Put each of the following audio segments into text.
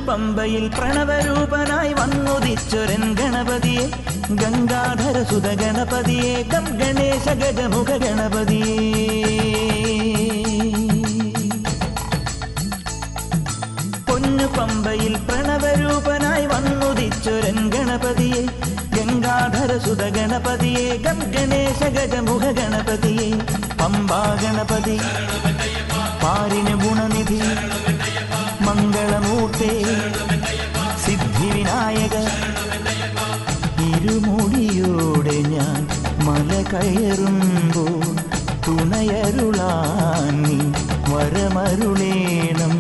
പമ്പയിൽ പ്രണവരൂപനായി വന്നുദിച്ചൊരൻ ഗണപതിയെ ഗംഗാധരസുത ഗണപതിയെ ഗം ഗണേശ ഗജമുഖ ഗണപതിയെ പൊന്നു പമ്പയിൽ പ്രണവരൂപനായി വന്നുദിച്ചൊരൻ ഗണപതിയെ ഗംഗാധരസുത ഗണപതിയെ ഗം ഗണേശ ഗജമുഖ ഗണപതിയെ പമ്പാ ഗണപതി പാരിന് ഗുണനിധി മംഗളമൂർത്തേ സിദ്ധിവിനായക ഇരുമുടിയോടെ ഞാൻ മല കയറുമ്പോൾ തുണയരുളാൻ നീ വരമരുളേണം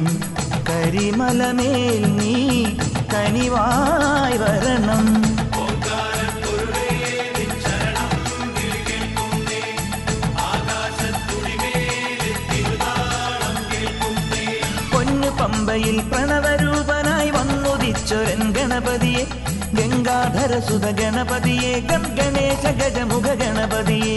കരിമലമേൽ നീ കനിവായി വരണം പമ്പയിൽ പ്രണവരൂപനായി വന്നുദിച്ചൊരൻ ഗണപതിയെ ഗംഗാധരസുത ഗണപതിയെ ഗം ഗണേശ ഗജമുഖ ഗണപതിയെ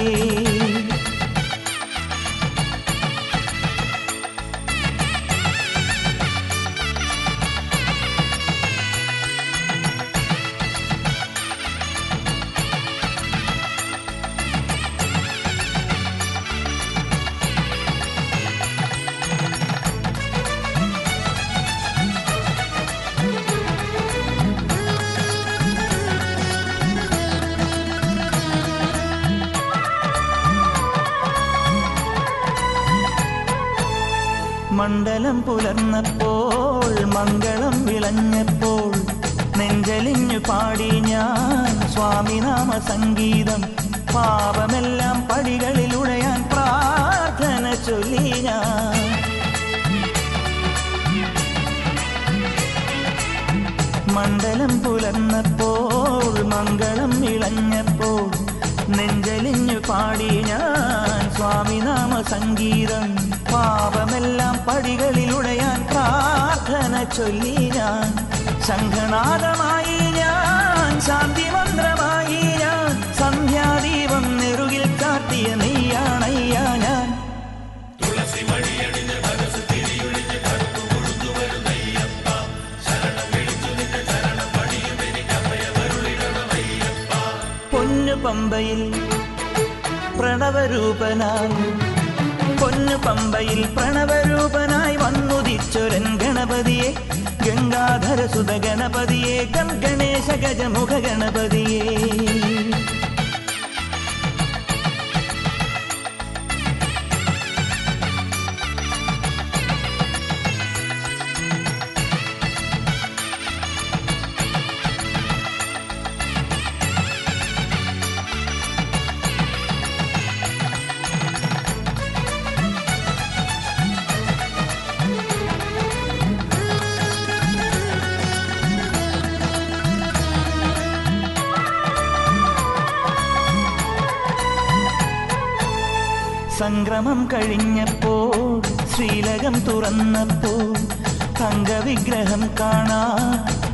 മണ്ഡലം പുലർന്നപ്പോൾ മംഗളം വിളഞ്ഞപ്പോൾ നെഞ്ചലിഞ്ഞു പാടി ഞാൻ സ്വാമിനാമ സംഗീതം പാപമെല്ലാം പടികളിൽ ഉഴയാൻ പ്രാർത്ഥന ചൊല്ലി ഞാൻ മണ്ഡലം പുലർന്നപ്പോൾ മംഗളം വിളഞ്ഞപ്പോൾ നെഞ്ചലിഞ്ഞു പാടി ഞാൻ സ്വാമിനാമ സംഗീതം പാപമെല്ലാം പടികളിൽ ഉടയാൻ പ്രാർത്ഥന ചൊല്ലി ഞാൻ ശംഖനാദമായി ഞാൻ ശാന്തി മന്ത്രമായി ഞാൻ സന്ധ്യാദീപം നെറുകിൽ കാട്ടിയ നെയ്യാണയ്യ ഞാൻ പൊന്നു പമ്പയിൽ പ്രണവരൂപനായി പൊന്നു പമ്പയിൽ പ്രണവരൂപനായി വന്നുദിച്ചൊരൻ ഗണപതിയെ ഗംഗാധരസുത ഗണപതിയെ ഗം ഗണേശ ഗജമുഖ ഗണപതിയെ സംക്രമം കഴിഞ്ഞപ്പോൾ ശ്രീലകം തുറന്നപ്പോൾ തങ്കവിഗ്രഹം കാണാൻ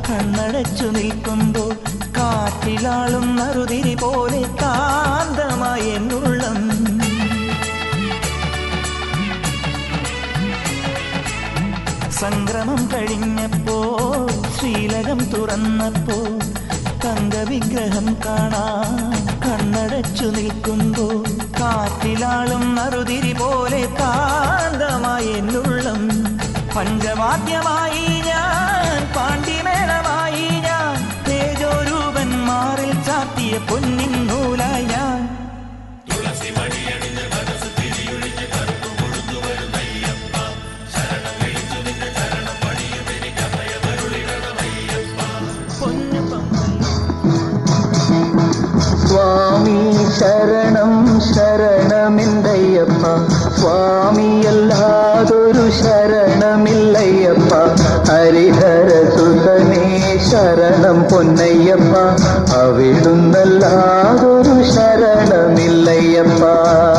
കണ്ണടച്ചു നിൽക്കുമ്പോൾ കാറ്റിലാളും നറുതിരി പോലെ കാന്തമായി എന്നുള്ളം സംക്രമം കഴിഞ്ഞപ്പോൾ ശ്രീലകം തുറന്നപ്പോൾ തങ്കവിഗ്രഹം കാണാൻ കണ്ണടച്ചു നിൽക്കുമ്പോൾ കാറ്റിലാളും നറുതിരി പോലെ കാന്തമായി എന്നുള്ളം പഞ്ചവാദ്യമായി ഞാൻ പാണ്ഡിമേളമായി ഞാൻ തേജോരൂപൻ മാറിൽ ചാത്തിയ പൊന്നിൻ നൂലായി ഞാൻ സ്വാമി ശരണം ശരണമെന്തയ്യപ്പ സ്വാമിയല്ലാതൊരു ശരണമില്ലയ്യപ്പ ഹരിഹരസുതനേ ശരണം പൊന്നയ്യപ്പ അവിടുന്നല്ലാതൊരു ശരണമില്ലയ്യപ്പ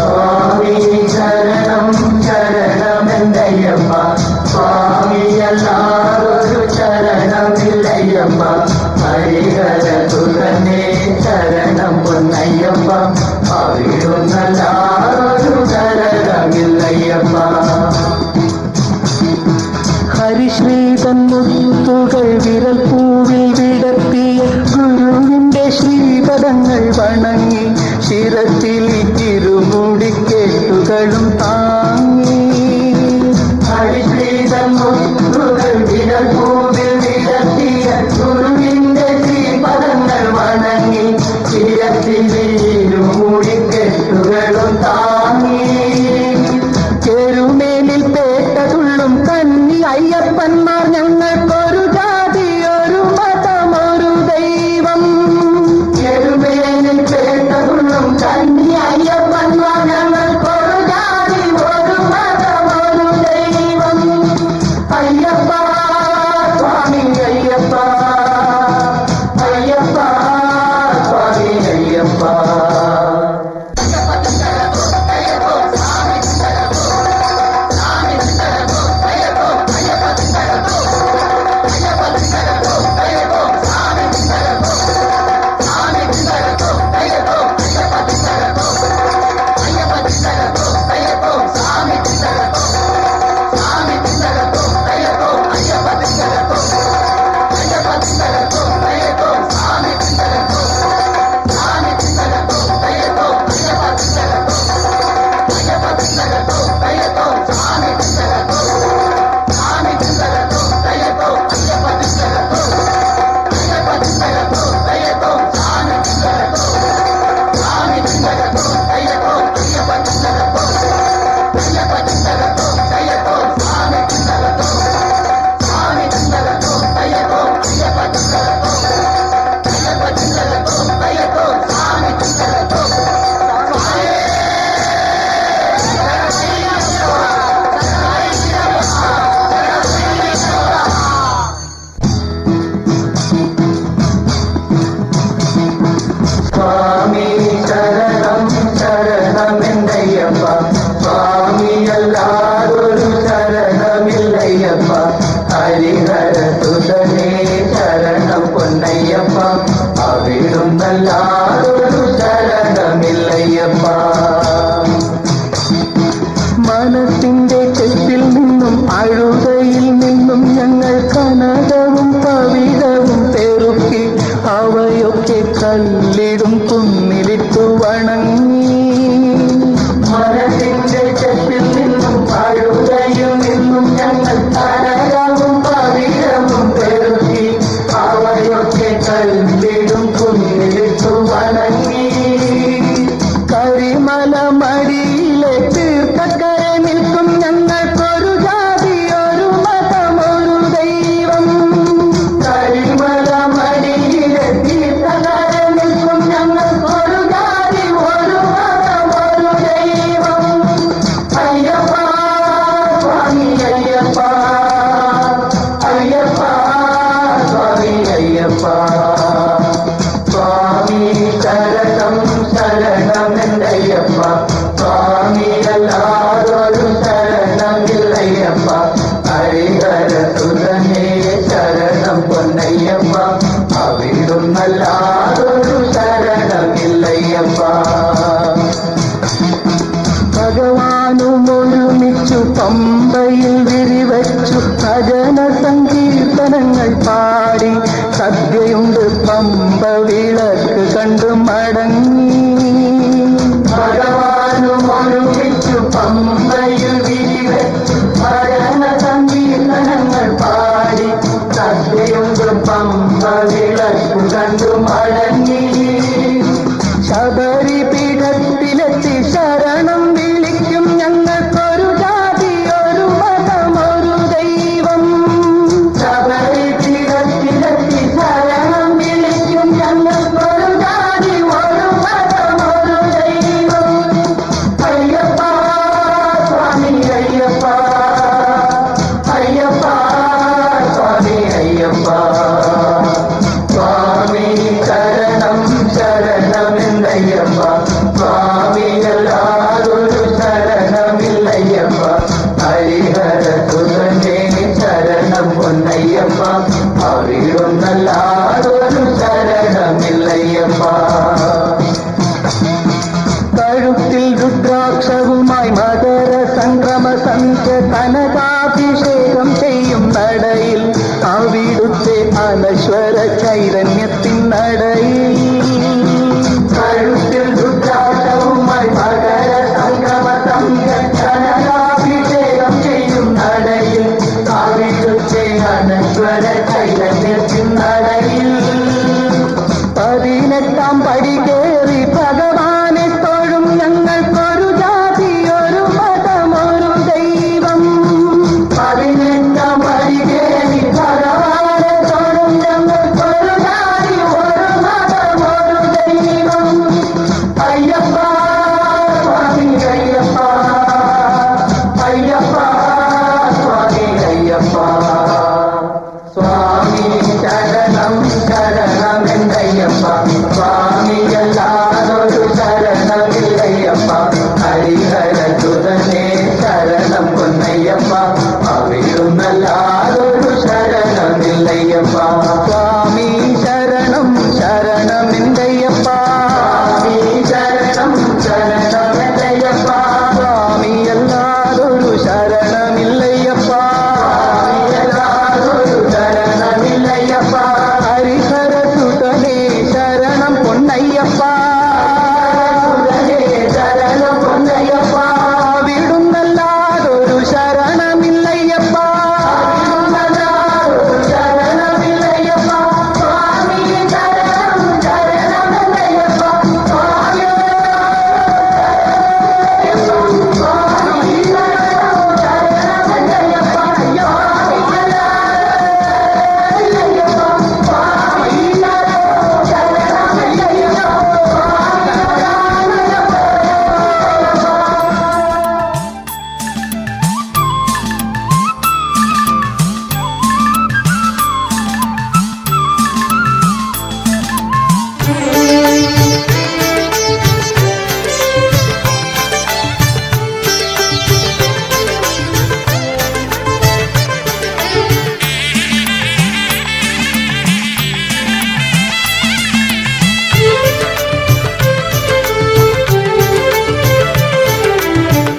സ്വാമി ശരണം ശരണമെന്തയ്യപ്പ സ്വാമിയല്ലാതൊരു ശരണമില്ലയ്യപ്പ ഹരിഹരസുതനേ ശരണം പൊന്നയ്യപ്പ അവിടുന്നല്ലാതൊരു ശരണമില്ലയ്യപ്പ ഹരിശ്രീ തന്മുഖി മുത്തുകൾ വിരൽ പൂവിൽ വിടർത്തിയ ഗുരുവിന്റെ ശ്രീപദങ്ങൾ വണങ്ങി ശിരത്തിൽ ഇരുമുടിക്കെട്ടുകളും താങ്ങി മുത്തുകൾ വിരൽ പൂവിൽ വിടർത്തിയ ഗുരുവിന്റെ ശ്രീപദങ്ങൾ വണങ്ങി ശിരത്തിൽ ഇരുമുടിക്കെട്ടുകളും താങ്ങി ചെറുമേലിൽ പേട്ടതുള്ളും കന്നി അയ്യപ്പന്മാർ ഞങ്ങൾക്കൊരു ജാതി ഒരു മതം ഒരു ദൈവം ചെറുമേലിൽ പേട്ടതുള്ളും കന്നി അയ്യപ്പന്മാർ ഞങ്ങൾക്കൊരു ജാതി ഒരു മതം ഒരു ദൈവം അയ്യപ്പ സ്വാമി അയ്യപ്പ അയ്യപ്പ സ്വാമി അയ്യപ്പ സ്വാമിയല്ലാതൊരു ശരണമില്ലയ്യപ്പ ഹരിഹരസുതനേ ശരണം പൊന്നയ്യപ്പ അവിടുന്നല്ലാതൊരു ശരണമില്ലയ്യപ്പ മനസ്സിന്റെ ചെപ്പിൽ നിന്നും അഴുതയിൽ നിന്നും ഞങ്ങൾ കനകവും പവിഴവും പെറുക്കി അവയൊക്കെ കല്ലിടും കുന്നിലിട്ടു വണങ്ങി മനസ്സിന്റെ ചെപ്പിൽ നിന്നും അഴുതയിൽ നിന്നും ഞങ്ങൾ കനകവും പവിഴവും പെറുക്കി അവയൊക്കെ കല്ലിടും കുന്നിലിട്ടു വണങ്ങി കരിമല മടിയിലെ തീർത്ഥക്കര നിൽക്കും ഞങ്ങൾക്കൊരു ജാതി ഒരു മതം ഒരു ദൈവം കരിമല മടിയിലെ തീർത്ഥക്കര നിൽക്കും ഞങ്ങൾക്കൊരു ജാതി ഒരു മതം ഒരു ദൈവം അയ്യപ്പ സ്വാമി അയ്യപ്പ അയ്യപ്പ സ്വാമി അയ്യപ്പ സ്വാമി ശരണം ശരണമെന്തയ്യപ്പ സ്വാമിയല്ലാതൊരു ശരണമില്ലയ്യപ്പ ഹരിഹരസുതനേ ശരണം പൊന്നയ്യപ്പ അവിടുന്നല്ലാതൊരു ശരണമില്ലയ്യപ്പ ഭഗവാനും ഒരുമിച്ചു പമ്പയിൽ വിരിവച്ചു ഭജന സങ്കീർത്തനങ്ങൾ പാടി സദ്യയുണ്ട് പമ്പ വിളക്ക് കണ്ടു മടങ്ങി ഭഗവാനും ഒരുമിച്ചു പമ്പയിൽ വിരിവച്ചു ഭജന സങ്കീർത്തനങ്ങൾ പാടി സദ്യയുണ്ട് പമ്പ വിളക്ക് കണ്ടു മടങ്ങി ശബരി പീഠത്തിലെത്തി ശരണം വിളിക്കും ഞങ്ങൾക്കൊരു ജാതി ഒരു മതം ഒരു ദൈവം ശബരി പീഠത്തിലെത്തി ശരണം വിളിക്കും ഞങ്ങൾക്കൊരു ജാതി ഒരു മതം ഒരു ദൈവം അയ്യപ്പ സ്വാമി അയ്യപ്പ അയ്യപ്പ സ്വാമി അയ്യപ്പ സ്വാമി ശരണം ശരണമെന്തയ്യപ്പ സ്വാമിയല്ലാതൊരു ശരണമില്ലയ്യപ്പ ഹരിഹരസുതനേ ശരണം പൊന്നയ്യപ്പ അവിടുന്നല്ലാതൊരു ശരണമില്ലയ്യപ്പ കഴുത്തിൽ രുദ്രാക്ഷവുമായി മകര സംക്രമ സന്ധ്യ കനകാഭിഷേകം ചെയ്യും നടയിൽ അവിടു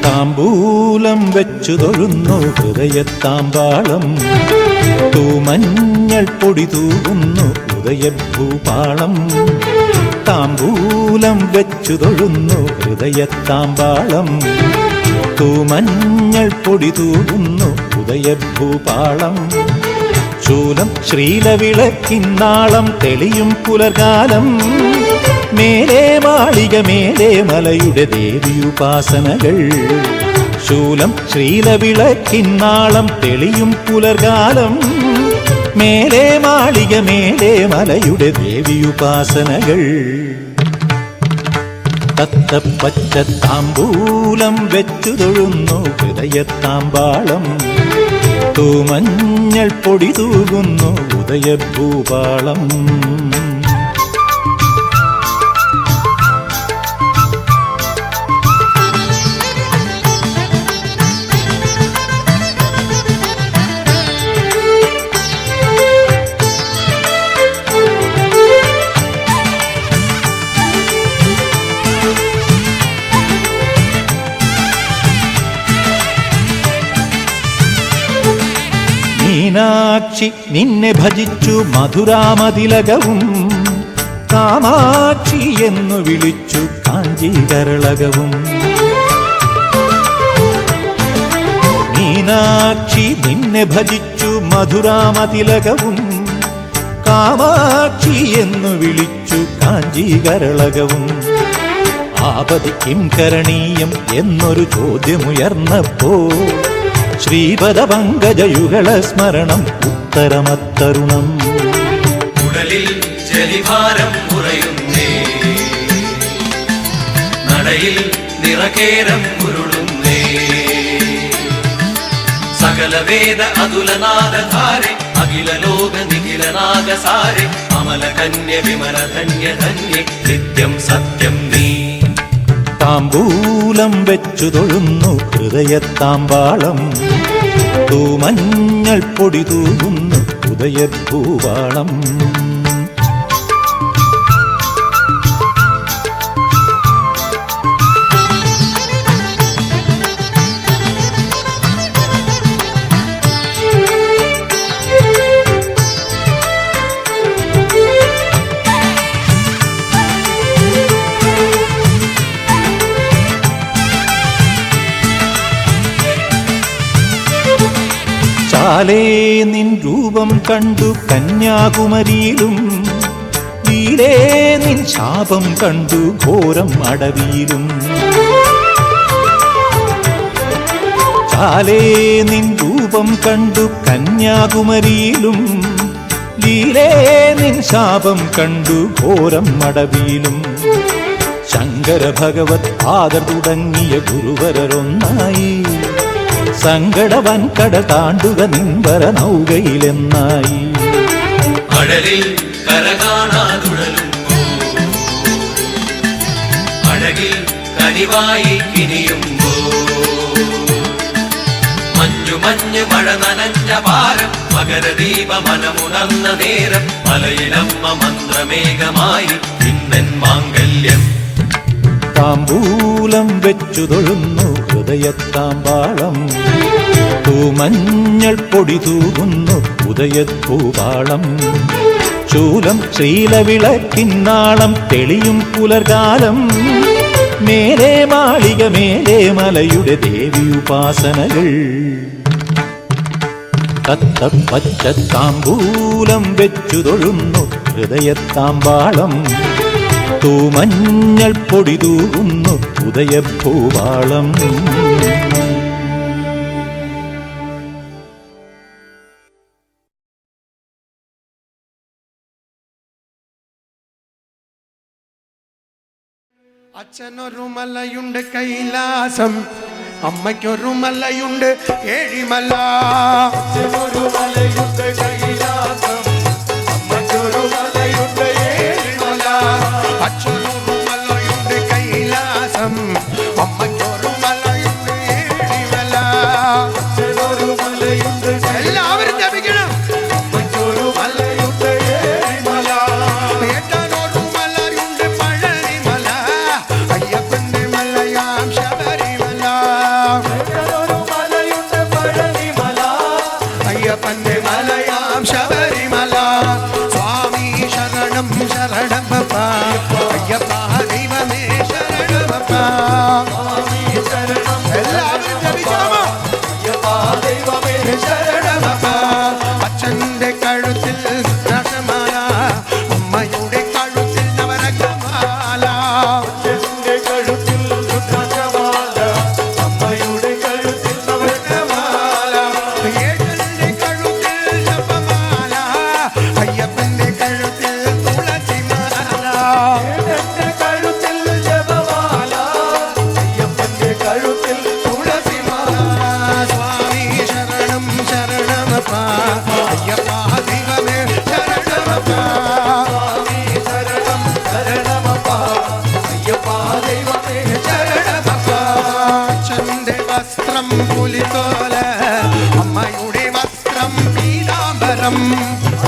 താമ്പൂലം വെച്ചു തൊഴുന്നു ഹൃദയത്താമ്പാളം, തൂമഞ്ഞൾ പൊടി തൂകുന്നു ഉദയഭൂപാളം. താമ്പൂലം വെച്ചു തൊഴുന്നു ഹൃദയത്താമ്പാളം, തൂമഞ്ഞൾ പൊടി തൂകുന്നു ഉദയഭൂപാളം. ശൂലം ശ്രീലവിളക്കിന്നാളം തെളിയും പുലർകാലം, മേലേ മാളിക മേലേ മലയുടെ ദേവിയുപാസനകൾ. ശൂലം ശ്രീലവിളക്കിന്നാളം തെളിയും പുലർകാലം, മേലേ മാളിക മേലേ മലയുടെ ദേവിയുപാസനകൾ. തത്തപ്പച്ച താമ്പൂലം വെച്ചു തൊഴുന്നു ഹൃദയത്താമ്പാളം, തൂമഞ്ഞൾ പൊടി തൂകുന്നു ഉദയഭൂപാളം. മീനാക്ഷി നിന്നെ ഭജിച്ചു മധുരാമതിലകവും, കാമാക്ഷി എന്നു വിളിച്ചു കാഞ്ചീകരളകവും. മീനാക്ഷി നിന്നെ ഭജിച്ചു മധുരാമതിലകവും, കാമാക്ഷി എന്നു വിളിച്ചു കാഞ്ചീകരളകവും. ആപതി കിം കരണീയം എന്നൊരു ചോദ്യമുയർന്നപ്പോ, ശ്രീപദപങ്കജയുഗള സ്മരണം ഉത്തരമത്തരുണം. ഉടലിൽ ജലിഭാരം കുറയുന്നേ, നടയിൽ നിറകേരം ഉരുളുന്നേ. സകല വേദ അതുലനാദധാരെ, അഖില ലോക നിഖിലനാഗസാരെ, അമല കന്യ വിമല ധന്യ ധന്യ നിത്യം സത്യം നീ. താമ്പൂലം വെച്ചു തൊഴുന്നു ഹൃദയത്താമ്പാളം, തൂമഞ്ഞൾ പൊടി തൂകുന്നു ഉദയഭൂപാളം. ചാലേ നിൻ രൂപം കണ്ടു കന്യാകുമരിയിലും, വീലേ നിൻ ശാപം കണ്ടു ഘോരം അടവിയിലും. ചാലേ നിൻ രൂപം കണ്ടു കന്യാകുമരിയിലും, ലീലേ നിൻ ശാപം കണ്ടു ഘോരം അടവിയിലും. ശങ്കര ഭഗവത് പാദർ തുടങ്ങിയ ഗുരുവരൊന്നായി, സങ്കടവൻ കട താണ്ടുക നിൻവര നൗകയിലെന്നായി. അഴലിൽ കരകാണാതുഴലുമ്പോ, അഴകിൽ കനിവായി കിനിയുമ്പോ, മഞ്ഞു മഞ്ഞു മഴ നനഞ്ഞ പാരം, മകരദീപ മനമുണർന്ന നേരം, മലയിലമ്മ മന്ത്രമേഘമായി ഇന്നൻ മാംഗല്യം. താമ്പൂലം വെച്ചു തൊഴുന്നു ഹൃദയത്താമ്പാളം, തൂമഞ്ഞൾ പൊടി തൂകുന്നു ഉദയഭൂപാളം. ശൂലം ശ്രീലവിളക്കിന്നാളം തെളിയും പുലർകാലം, മേലേ മാളിക മേലേ മലയുടെ ദേവിയുപാസനകൾ. തത്തപ്പച്ച താമ്പൂലം വെച്ചു തൊഴുന്നു ഹൃദയത്താമ്പാളം, തൂമഞ്ഞൾ പൊടി തൂകുന്നു ഉദയഭൂപാളം. അച്ഛനൊരു മലയുണ്ട് കൈലാസം, അമ്മയ്ക്കൊരു മലയുണ്ട് ഏഴിമല. അച്ഛനൊരു മലയുണ്ട് കൈലാസം, അമ്മയ്ക്കൊരു മലയുണ്ട് ഏഴിമല. അച്ഛനൊരു മലയുണ്ട് കൈലാസം, അമ്മയ്ക്കൊരു മലയുണ്ട് ഏഴിമല. അച്ഛനൊരു മലയുണ്ട്, എല്ലാവരും ജപിക്കണം. അമ്മയ്ക്കൊരു മലയുണ്ട് ഏഴിമല. ഏട്ടനൊരു മലയുണ്ട് പഴനിമല, അയ്യപ്പന്റെ മലയാം ശബരിമല. ശരണമപ്പ എല്ലാവരും ജപിക്കാമോ ശരണമപ്പ അച്ഛന്റെ കഴുത്തിൽ രുദ്രാക്ഷമാല അമ്മയുടെ കഴുത്തിൽ നവരത്നമാല അച്ഛന്റെ കഴുത്തിൽ രുദ്രാക്ഷമാല അമ്മയുടെ കഴുത്തിൽ നവരത്നമാല ഏട്ടന്റെ കഴുത്തിൽ ജപമാല അയ്യപ്പന്റെ കഴുത്തിൽ തുളസിമാല ഏട്ടന്റെ കഴുത്തിൽ ജപമാല അയ്യപ്പന്റെ കഴുത്തിൽ തുളസിമാല സ്വാമി ശരണം ശരണമപ്പ അയ്യപ്പ ദൈവമേ ശരണമപ്പ സ്വാമി ശരണം ശരണമപ്പ അയ്യപ്പ ദൈവമേ ശരണമപ്പ അച്ഛന്റെ വസ്ത്രം പുലിത്തോല അമ്മയുടെ വസ്ത്രം പീതാംബരം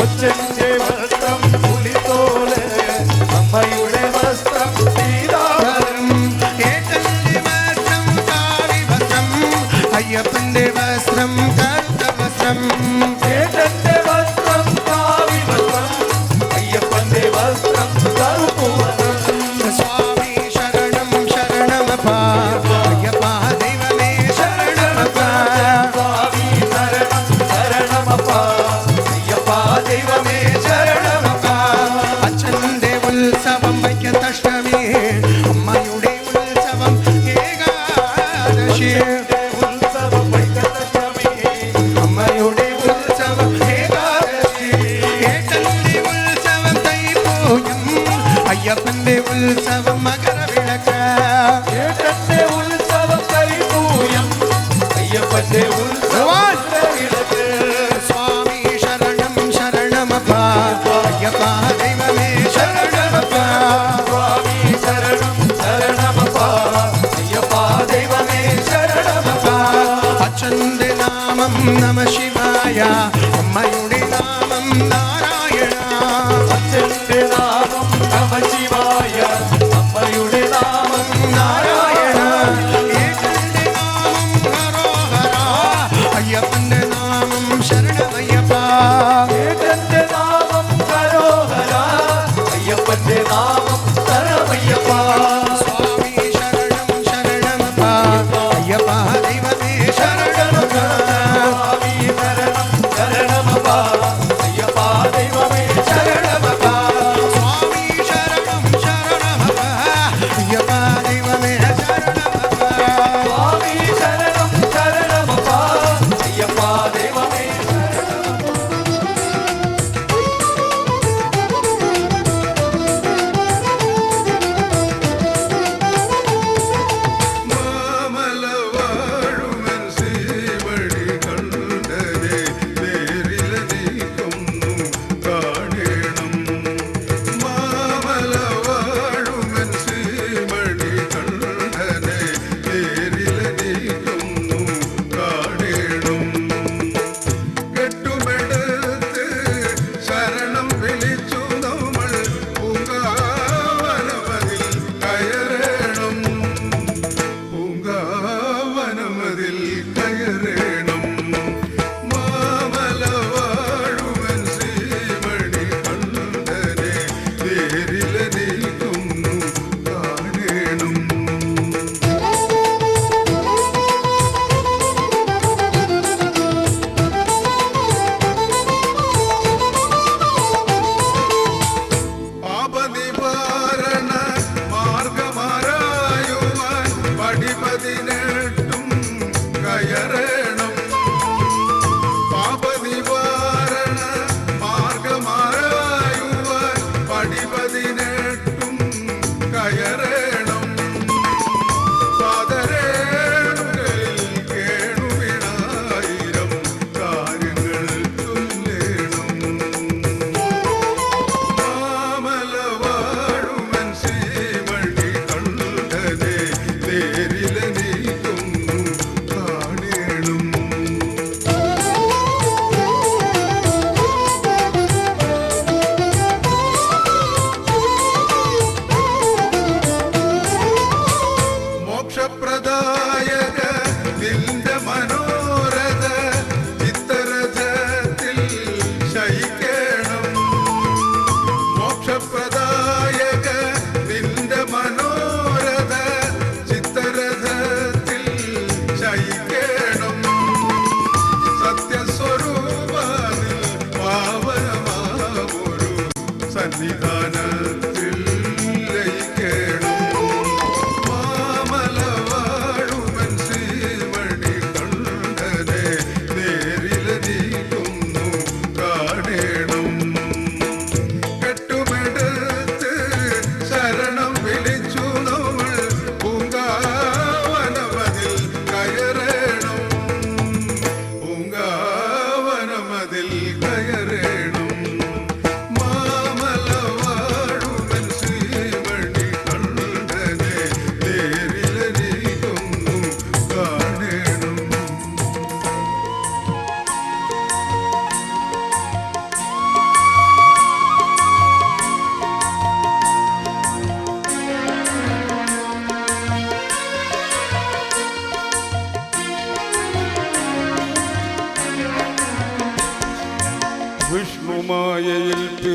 അച്ഛന്റെ വസ്ത്രം പുലിത്തോല അമ്മയുടെ വസ്ത്രം പീതാംബരം ഏട്ടന്റെ വസ്ത്രം കാവി വസ്ത്രം അയ്യപ്പന്റെ വസ്ത്രം കറുത്ത വസ്ത്രം ഏട്ടന്റെ വസ്ത്രം കാവി വസ്ത്രം അയ്യപ്പന്റെ വസ്ത്രം കറുത്ത വസ്ത്രം സ്വാമി ശരണം ശരണമപ്പ അയ്യപ്പ ദൈവമേ ശരണമപ്പ സ്വാമി ശരണം ശരണമപ്പ അയ്യപ്പ ദൈവമേ ശരണമപ്പ അച്ഛന്റെ ഉത്സവം വൈക്കത്തഷ്ടമി അമ്മയുടെ ഉത്സവം ഏകാദശി ഉത്സവം വൈക്കത്തഷ്ടമി അമ്മയുടെ ഉത്സവം ഏകാദശി ഏട്ടന്റെ ഉത്സവം തൈപ്പൂയം അയ്യപ്പന്റെ ഉത്സവം മകരവിളക്ക് ഏട്ടന്റെ ഉത്സവം തൈപ്പൂയം അയ്യപ്പന്റെ ഉത്സവം മകരവിളക്ക് സ്വാമി ശരണം ശരണമപ്പ അയ്യപ്പ ദൈവമേ ശരണമപ്പ സ്വാമി ശരണം ശരണമപ്പ അയ്യപ്പ ദൈവമേ ശരണമപ്പ അച്ഛന്റെ നാമം നമ ശിവായ അമ്മയുടെ നാമം നാരായണ അച്ഛന്റെ നാമം നമ ശിവായ അമ്മയുടെ നാമം നാരായണ ഏട്ടന്റെ നാമം ഹരോഹര അയ്യപ്പന്റെ നാമം ശരണമയ്യപ്പ ഏട്ടന്റെ നാമം ഹരോഹര അയ്യപ്പന്റെ നാമം ശരണമയ്യപ്പ സ്വാമി ശരണം ശരണമപ്പ അയ്യപ്പ ദൈവമേ ശരണമപ്പ സ്വാമി ശരണം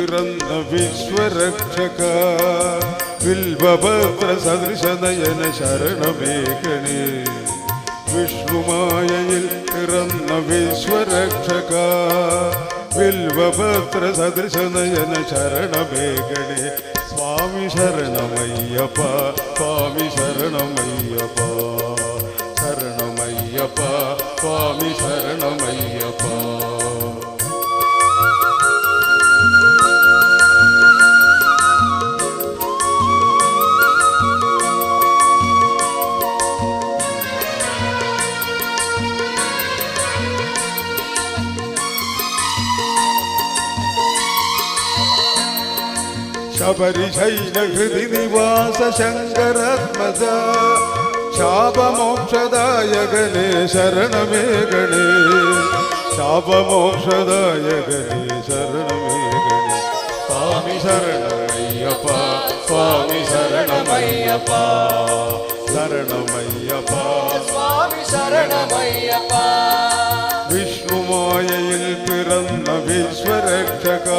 പിറന്ന വിശ്വരക്ഷക വിൽവഭദ്ര സദൃശനയന ശരണമേകണേ വിഷ്ണുമായയിൽ പിറന്ന വിശ്വരക്ഷക വിൽവഭദ്ര സദൃശനയന ശരണമേകണേ സ്വാമി ശരണമയ്യപ്പ സ്വാമി ശരണമയ്യപ്പ ശരണമയ്യപ്പ സ്വാമി ശരണമയ്യപ്പ ശബരിശൈലഹൃതി നിവാസ ശങ്കരാത്മജ ശാപമോക്ഷദായകനേ ശരണമേകണേ ശാപമോക്ഷദായകനേ ശരണമേകണേ സ്വാമി ശരണമയ്യപ്പ സ്വാമി ശരണമയ്യപ്പ ശരണമയ്യപ്പ സ്വാമി ശരണമയ്യപ്പ വിഷ്ണുമായയിൽ പിറന്ന വിശ്വരക്ഷക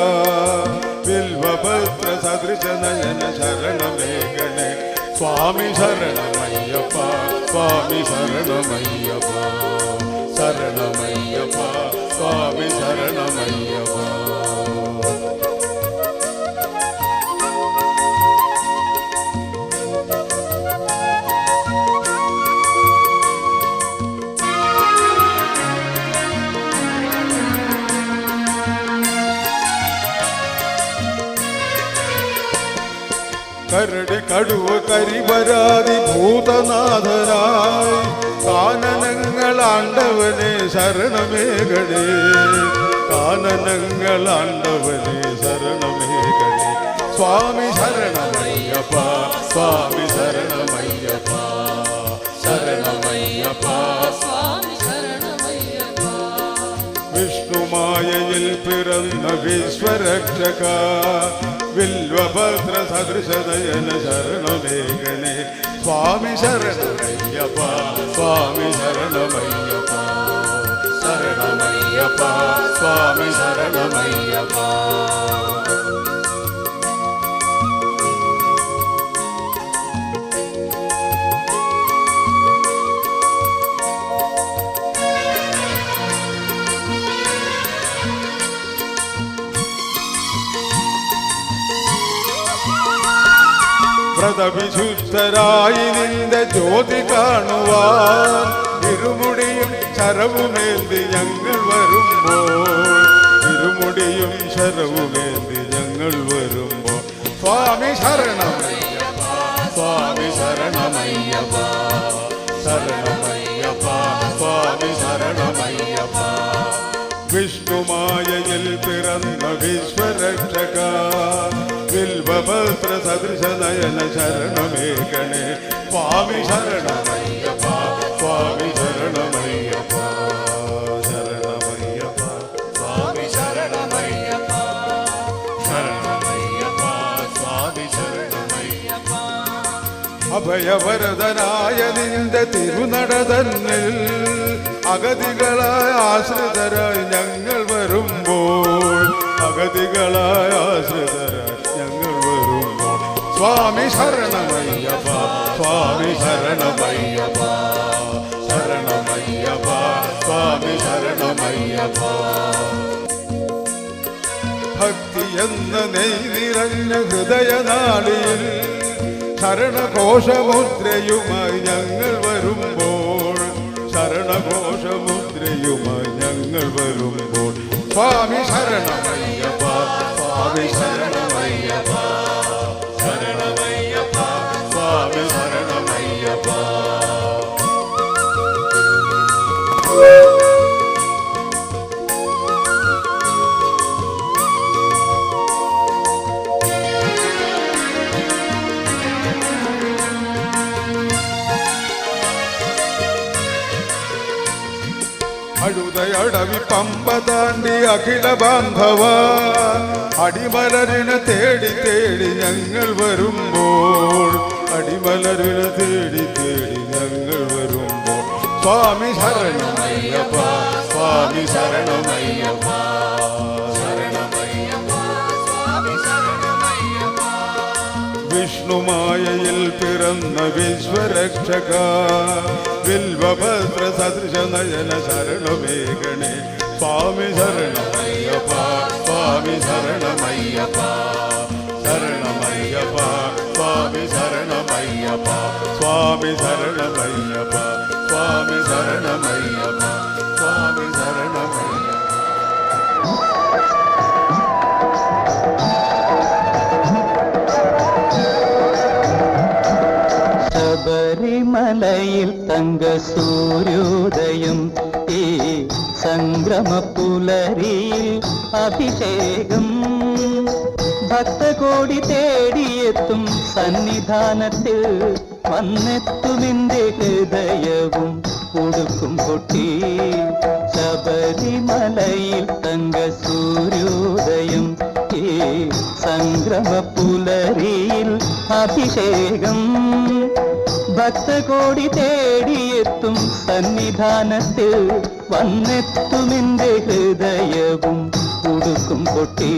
വിൽവഭദ്ര സദൃശനയന ശരണമേകണേ സ്വാമി ശരണമയ്യപ്പ സ്വാമി ശരണമയ്യപ്പ ശരണമയ്യപ്പ സ്വാമി ശരണമയ്യപ്പ കരടി കടുവ കരിവരാതി ഭൂതനാഥനായി കാനനങ്ങളാണ്ടവനെ ശരണമേകണേ കാനനങ്ങളാണ്ടവനെ ശരണമേകണേ സ്വാമി ശരണമയ്യപ്പ സ്വാമി ശരണമയ്യപ്പ ശരണമയ്യപ്പ വിഷ്ണുമായയിൽ പിറന്ന വിശ്വരക്ഷക വിൽവഭദ്ര സദൃശനയന ശരണമേകണേ സ്വാമി ശരണമയ്യപ്പ സ്വാമി ശരണമയ്യപ്പ ശരണമയ്യപ്പ സ്വാമി ശരണമയ്യപ്പ വ്രതവിശുദ്ധരായി നിന്റെ ജ്യോതി കാണുവാൻ ഇരുമുടിയും ശരവുമേന്തി ഞങ്ങൾ വരുമ്പോൾ ഇരുമുടിയും ശരവുമേന്തി ഞങ്ങൾ വരുമ്പോൾ സ്വാമി ശരണമയ്യപ്പ സ്വാമി ശരണമയ്യപ്പ ശരണമയ്യപ്പ സ്വാമി ശരണമയ്യപ്പ വിഷ്ണുമായയിൽ പിറന്ന വിശ്വരക്ഷക വിൽവഭദ്ര സദൃശനയന ശരണമേകണേ സ്വാമി ശരണമയ്യപ്പ സ്വാമി ശരണമയ്യപ്പ ശരണമയ്യപ്പ സ്വാമി ശരണമയ്യപ്പ ശരണമയ്യപ്പ സ്വാമി ശരണമയ്യപ്പ അഭയവരദനായ നിന്റെ തിരുനടതന്നിൽ അഗതികളായ ആശ്രിതരായി ഞങ്ങൾ വരുമ്പോൾ അഗതികളായ ആശ്രിതരായി ഞങ്ങൾ വരുമ്പോൾ സ്വാമി ശരണമയ്യപ്പ സ്വാമി ശരണമയ്യപ്പ ശരണമയ്യപ്പ സ്വാമി ശരണമയ്യപ്പ ഭക്തി എന്ന നെയ് നിറഞ്ഞ ഹൃദയനാളിയിൽ ശരണഘോഷമുദ്രയുമായി ഞങ്ങൾ വരുമ്പോൾ ശരണഘോഷമുദ്രയുമായി ഞങ്ങൾ വരുമ്പോൾ സ്വാമി ശരണമയ്യപ്പ സ്വാമി ശരണമയ്യപ്പ ശരണമയ്യപ്പ സ്വാമി ശരണമയ്യപ്പ അഴുതയടവി പമ്പ താണ്ടി അഖില ബാന്ധവ അടിമലരിനെ തേടി തേടി ഞങ്ങൾ വരുമ്പോൾ അടിമലരിനെ തേടി തേടി ഞങ്ങൾ വരുമ്പോൾ സ്വാമി ശരണമയ്യപ്പ സ്വാമി ശരണമയ്യപ്പ ശരണമയ്യപ്പ വിഷ്ണുമായയിൽ പിറന്ന വിശ്വരക്ഷക വിൽവഭദ്ര സദൃശ നയന ശരണമേഘണേ സ്വാമി ശരണമയ്യപ്പ സ്വാമി ശരണമയ്യപ്പ ശരണമയ്യപ്പ സ്വാമി ശരണമയ്യപ്പ സ്വാമി ശരണമയ്യപ്പ സ്വാമി ശരണമയ്യപ്പ സ്വാമി ശരണമയ്യപ്പ. ശബരിമലയിൽ തങ്ക സൂര്യോദയം ഈ സംഗ്രമപുലരിയിൽ അഭിഷേകം ഭക്തകോടി തേടിയെത്തും സന്നിധാനത്തിൽ വന്നെത്തുമെന്റെ ഹൃദയവും ഉടുക്കും പൊട്ടി ശബരിമലയിൽ തങ്ക സൂര്യോദയം ഈ സംഗ്രമപുലരിയിൽ അഭിഷേകം ഭക്തകോടി തേടിയെത്തും സന്നിധാനത്തിൽ വന്നെത്തുമെന്റെ ഹൃദയവും ഉടുക്കും പൊട്ടി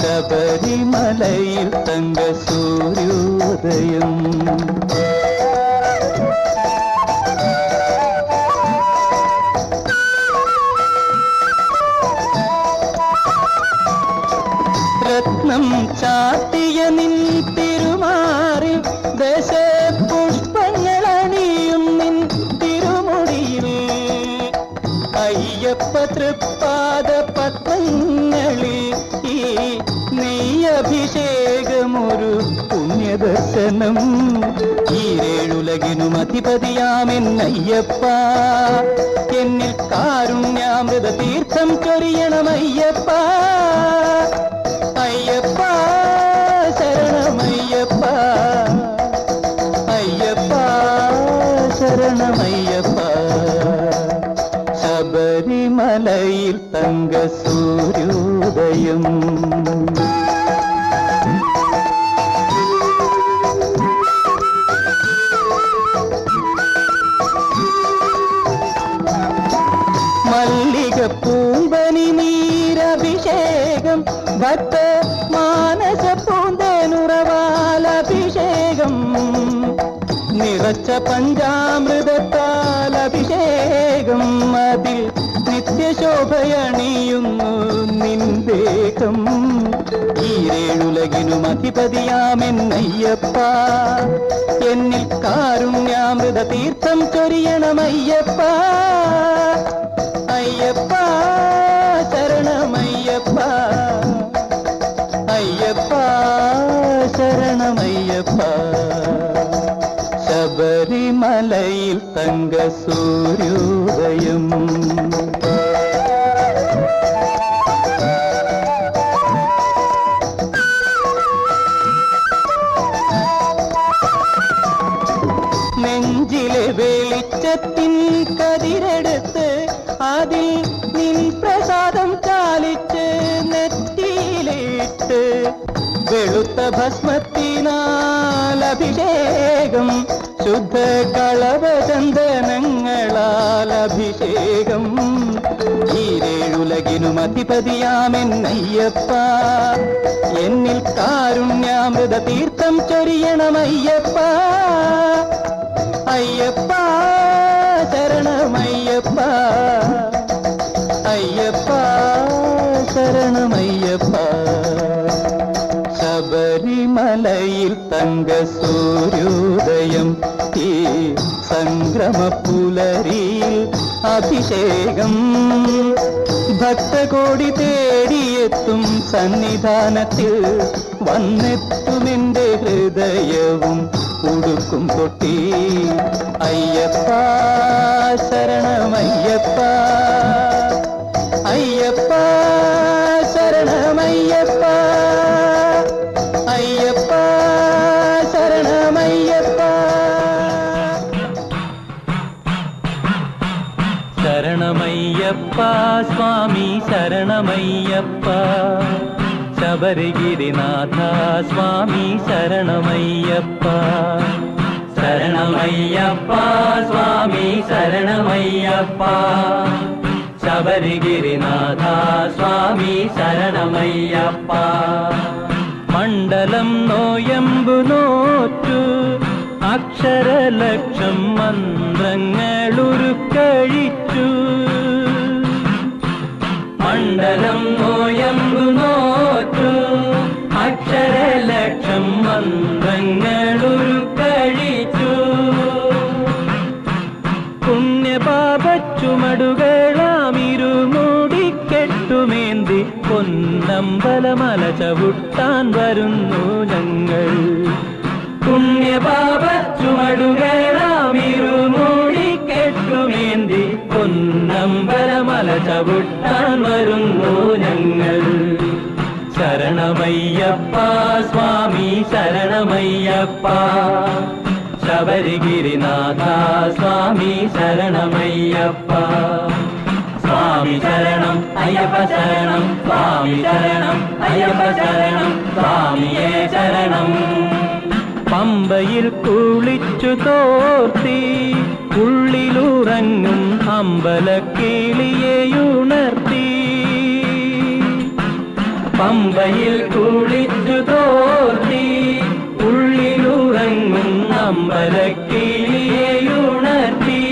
ശബരിമലയിൽ തങ്ക സൂര്യോദയം. രത്നം ചാത്തിയ നിൻ തിരുമാറി ദശപുഷ്പങ്ങളണിയും നിൻ തിരുമുടിയിൽ അയ്യപ്പ തൃപ്പാദ പത്മങ്ങളിൽ ഈ നെയ്യഭിഷേകമൊരു പുണ്യദർശനം ഈരേഴുലകിനും അധിപതിയാമെന്നയ്യപ്പ എന്നിൽ കാരുണ്യാമൃത തീർത്ഥം ചൊരിയണമയ്യപ്പ അയ്യപ്പ ശരണമയ്യപ്പ അയ്യപ്പ ശരണമയ്യപ്പ ശബരിമലയിൽ തങ്ക സൂര്യോദയം. മല്ലിക പൂമ്പനി നീരഭിഷേകം ഭക്ത മാനസ പൂന്തേനുറവാലഭിഷേകം നിറച്ച പഞ്ചാമൃതത്താൽ അഭിഷേകം അതിൽ നിത്യശോഭയണിയുന്നു നിന്ദേഹം ഈരേഴുലകിനും അധിപതിയാമെന്നയ്യപ്പ എന്നിൽ കാരുണ്യാമൃത തീർത്ഥം ചൊരിയണമയ്യപ്പ അയ്യപ്പ ശരണമയ്യപ്പ അയ്യപ്പ ശരണമയ്യപ്പ ശബരിമലയിൽ തങ്ക സൂര്യോദയം. നെഞ്ചിലെ വെളിച്ചത്തിൻ കതിരെടുത്ത് അതിൽ നിൻ പ്രസാദം ചാലിച്ച് നെറ്റിയിലിട്ട് വെളുത്ത ഭസ്മത്തിനാൽ അഭിഷേകം ശുദ്ധ കളവചന്ദനങ്ങളാൽ അഭിഷേകം ഈരേഴുലകിനും അധിപതിയാമെന്നയ്യപ്പ എന്നിൽ കാരുണ്യാമൃത തീർത്ഥം ചൊരിയണമയ്യപ്പ അയ്യപ്പ ശരണമയ്യപ്പ അയ്യപ്പ ശരണമയ്യപ്പ ശബരിമലയിൽ തങ്ക സൂര്യോദയം ഈ സംഗ്രമപുലരിയിൽ അഭിഷേകം ഭക്തകോടി തേടിയെത്തും സന്നിധാനത്തിൽ വന്നെത്തുമെന്റെ ഹൃദയവും ഉടുക്കും പൊട്ടി അയ്യപ്പ ശരണമയ്യപ്പ അയ്യപ്പ ശരണമയ്യപ്പ അയ്യപ്പ ശരണമയ്യപ്പ ശരണമയ്യപ്പ സ്വാമി ശരണമയ്യപ്പ ശബരിഗിരിനാഥ സ്വാമി ശരണമയ്യപ്പ ശരണമയ്യപ്പ സ്വാമി ശരണമയ്യപ്പ ശബരിഗിരിനാഥ സ്വാമി ശരണമയ്യപ്പ മണ്ഡലം നോയമ്പു നോറ്റു അക്ഷരലക്ഷം മന്ത്രങ്ങളുരുക്കഴിച്ചു. മണ്ഡലം നോയമ്പു നോറ്റു അക്ഷരലക്ഷം മന്ത്രങ്ങളുരുക്കഴിച്ചു. പുണ്യപാപച്ചുമടുകളാമിരുമൂടിക്കെട്ടുമേന്തി പൊന്നമ്പലമല ചവിട്ടാൻ വരുന്നു ഞങ്ങൾ. പുണ്യപാപച്ചുമടുകളാമിരുമൂടിക്കെട്ടുമേന്തി പൊന്നമ്പലമല ചവിട്ടാൻ വരുന്നു ഞങ്ങൾ. ശരണമയ്യപ്പ സ്വാമി ശരണമയ്യപ്പ, ശബരിഗിരിനാഥ സ്വാമി ശരണമയ്യപ്പ. സ്വാമി ശരണം അയ്യപ്പ ശരണം, സ്വാമി ശരണം അയ്യപ്പ ശരണം, സ്വാമിയേ ശരണം. പമ്പയിൽ കുളിച്ചു തോർത്തി ഉള്ളിലുറങ്ങും അമ്പലക്കിളിയെയുണർത്തി. പമ്പയിൽ കുളിച്ചു തോർത്തി ഉള്ളിലുറങ്ങും അമ്പലക്കിളിയെയുണർത്തി.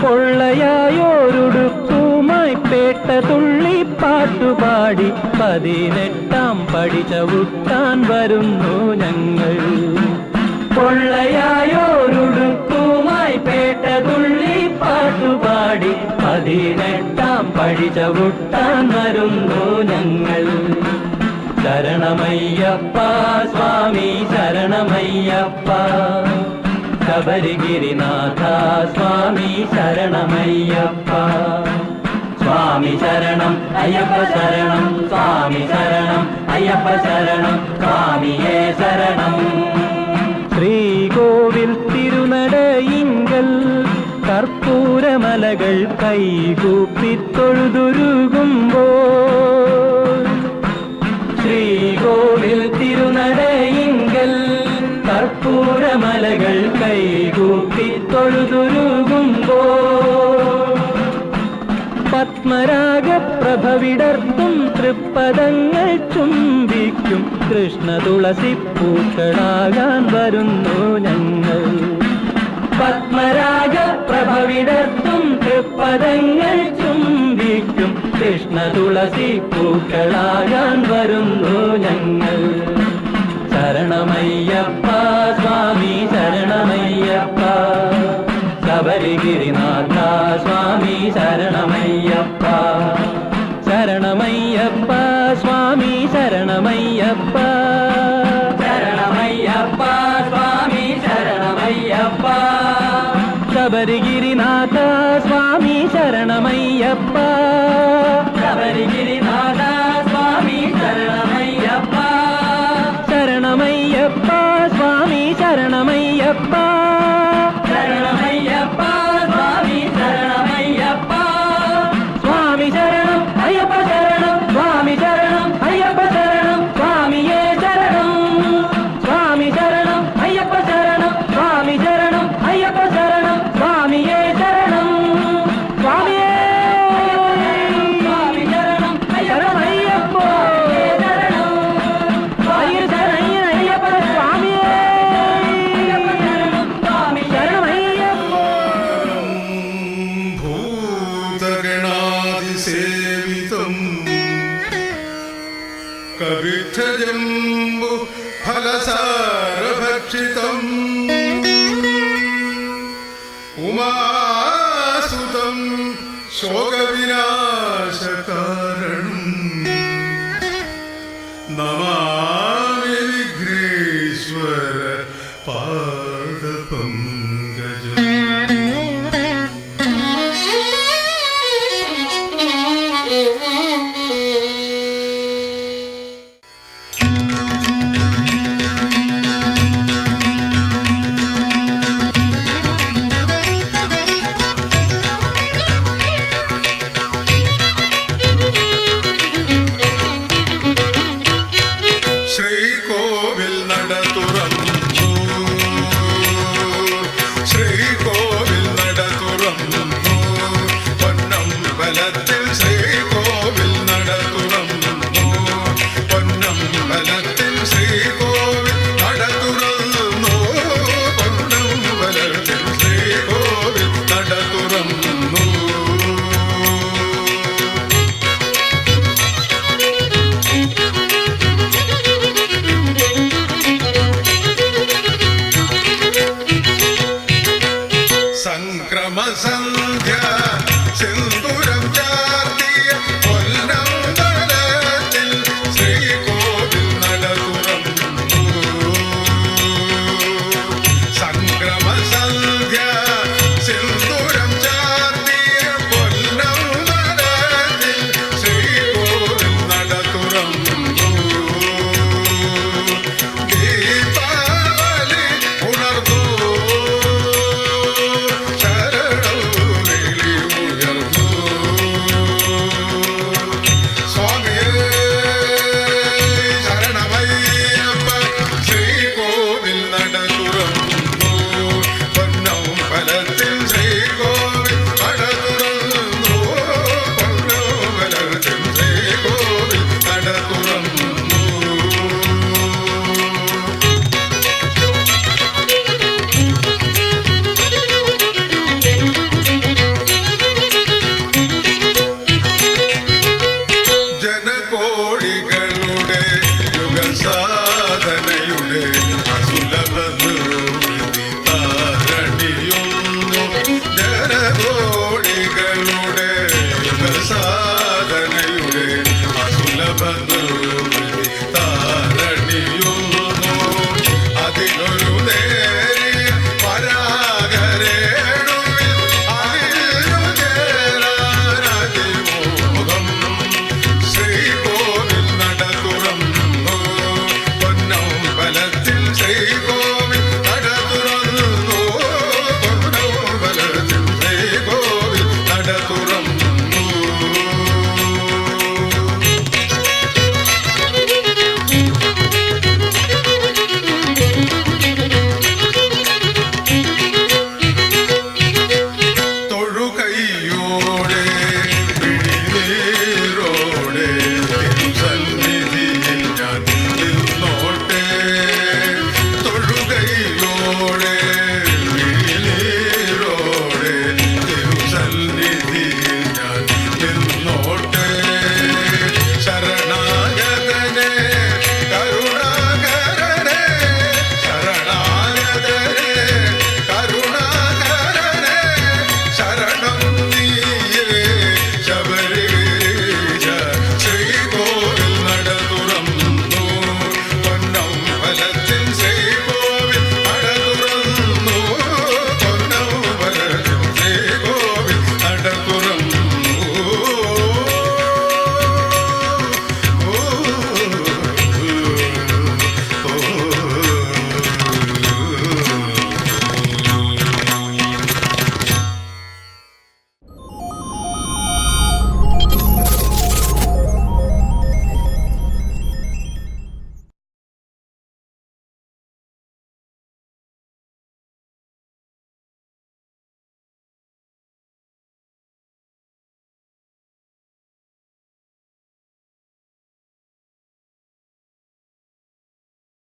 കൊള്ളയായോരുടുപ്പുമായി പേട്ട തുള്ളിപ്പാട്ടുപാടി 18ാം പടി ചവിട്ടാൻ വരുന്നു ഞങ്ങൾ. കൊള്ളയായോരുടുപ്പുമായി പേട്ട തുള്ളിപ്പാട്ടുപാടി 18ാം പടി ചവിട്ടാൻ വരുന്നു ഞങ്ങൾ. ശരണമയ്യപ്പ സ്വാമി ശരണമയ്യപ്പ, ശബരിഗിരിനാഥ സ്വാമി ശരണമയ്യപ്പ. സ്വാമി ശരണം അയ്യപ്പ ശരണം, സ്വാമി ശരണം അയ്യപ്പ ശരണം, സ്വാമിയേ ശരണം. ശ്രീകോവിൽ തിരുനടയിങ്കൽ കർപ്പൂരമലകൾ കൈകൂപ്പി തൊഴുതുരുകുമ്പോൾ. ശ്രീകോവിൽ തിരുനടയിങ്കൽ കർപ്പൂരമലകൾ കൈകൂപ്പി തൊഴുതുരുകുമ്പോൾ. പത്മരാഗപ്രഭവിടർത്തും തൃപ്പദങ്ങൾ ചുംബിക്കും കൃഷ്ണ തുളസിപ്പൂക്കളാകാൻ വരുന്നു ഞങ്ങൾ. പത്മരാഗപ്രഭവിടർത്തും തൃപ്പദങ്ങൾ ചുംബിക്കും കൃഷ്ണ തുളസിപ്പൂക്കളാകാൻ വരുന്നു ഞങ്ങൾ. ശരണമയ്യപ്പ സ്വാമി ശരണമയ്യപ്പ, ശബരിഗിരിനാഥ സ്വാമി ശരണമയ്യപ്പ. ശരണമയ്യപ്പ സ്വാമി ശരണമയ്യപ്പ, ശരണമയ്യപ്പ സ്വാമി ശരണമയ്യപ്പ. ശബരിഗിരിനാഥ സ്വാമി ശരണമയ്യപ്പ, ശബരിഗിരിനാഥ സ്വാമി ശരണമയ്യപ്പ. ശരണമയ്യപ്പ സ്വാമി ശരണമയ്യപ്പ, ശരണമയ്യപ്പ സ്വാമി ശരണമയ്യപ്പ. സ്വാമി ശരണം അയ്യപ്പ ശരണം, സ്വാമി ശരണം അയ്യപ്പ ശരണം, സ്വാമിയേ ശരണം. സ്വാമി ശരണം അയ്യപ്പ ശരണം, സ്വാമി ശരണം അയ്യപ്പ ശരണം, സ്വാമിയേ ശരണം. സ്വാമിയേ സ്വാമി ശരണം ശരണമയ്യപ്പ ശരണം, സ്വാമിയേ ശരണയ്യപ്പ സ്വാമിയേ സ്വാമി ശരണമയ്യപ്പ. ഭൂതഗണാതിസേവിതം കവിക്ഷജംബു ഫലസാരഭക്ഷിതം ഉമാസുതം ശോകവിനാശകാരണം നമാമി വിഘ്നേശ്വര പാദപം.